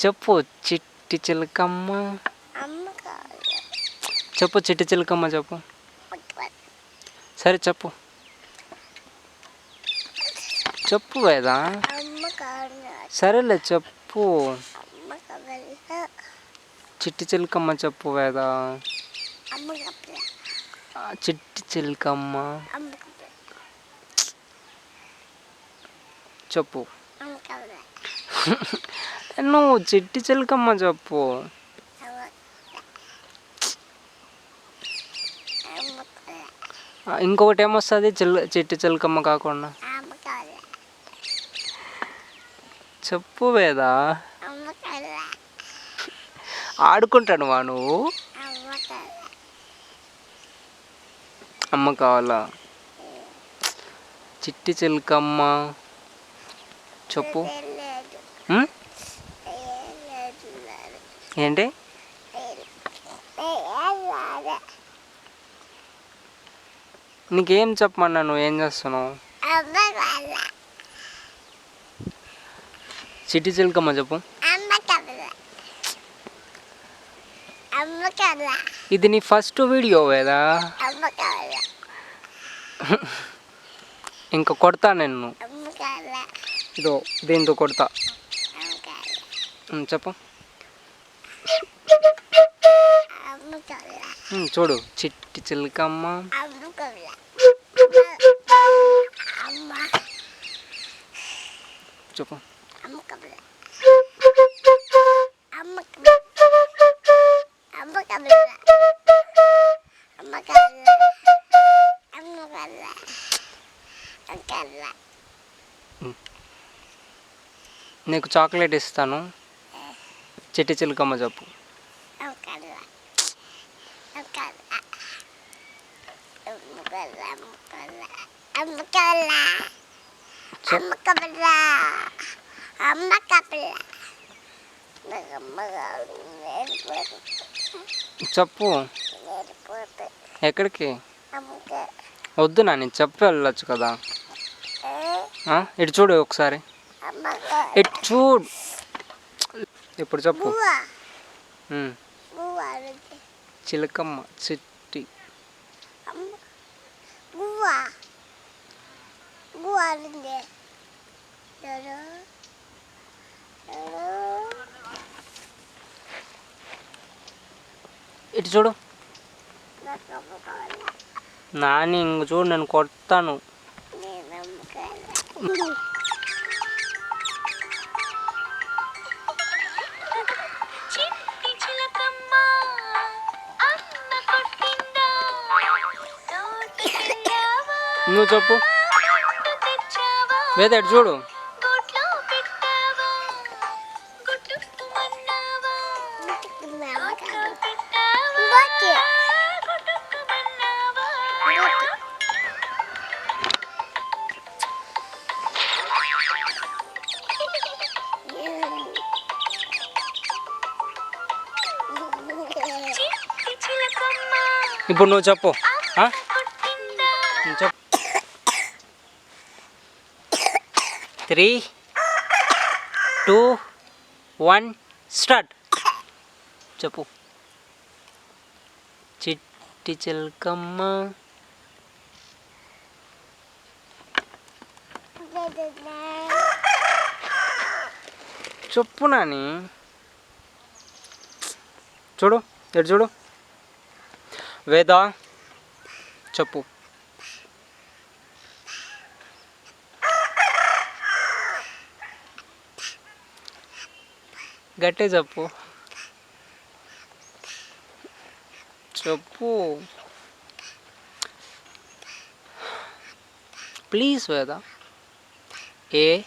చెప్పు చిట్టి చిలకమ్మ. చెప్పు చిట్టి చిలకమ్మ చెప్పు. సరే చెప్పు చెప్పు వేదా. సరేలే చెప్పు. చిట్టి చిలకమ్మ చెప్పు వేదా. చిట్టి చిలకమ్మ చెప్పు. నువ్వు చిట్టి చిలకమ్మ చెప్పు. ఇంకొకటి ఏమొస్తుంది చిట్టి చిలకమ్మ కాకుండా? చెప్పు వేదా. ఆడుకుంటాను నువ్వు. అమ్మ కావాలా? చిట్టి చిలకమ్మ చెప్పు. ఏంటి? నీకేం చెప్పమన్నా నువ్వు ఏం చేస్తున్నావు? చిట్టి చిలకమ్మ చెప్పు. ఇది నీ ఫస్ట్ వీడియో వేదా. ఇంకా కొడతా నేను. ఇదో దీంతో కొడతా. చెప్పు. చూడు చిట్టి చిలకమ్మ చెప్పు. నీకు చాక్లెట్ ఇస్తాను. చిట్టి చిలకమ్మ చెప్పు. చెప్పు. ఎక్కడికి? వద్దు నాని చెప్పి వెళ్ళొచ్చు కదా. ఇటు చూడు ఒకసారి. ఇటు చూడు. ఇప్పుడు చెప్పు. చిలకమ్మ చిట్టి ఇటు చూడు నాని. ఇంక చూడు నేను కొడతాను. నువ్వు చెప్పు వేద. ఇటు చూడు. ఇప్పుడు నువ్వు చెప్పు. చెప్పు. 3, 2, 1 స్టార్ట్. చెప్పు. చిట్టి చిలకమ్మ చెప్పు నాని. చూడు ఎటు చూడు వేద చెప్పు. గట్టే చెప్పు. చెప్పు ప్లీజ్ వేద. A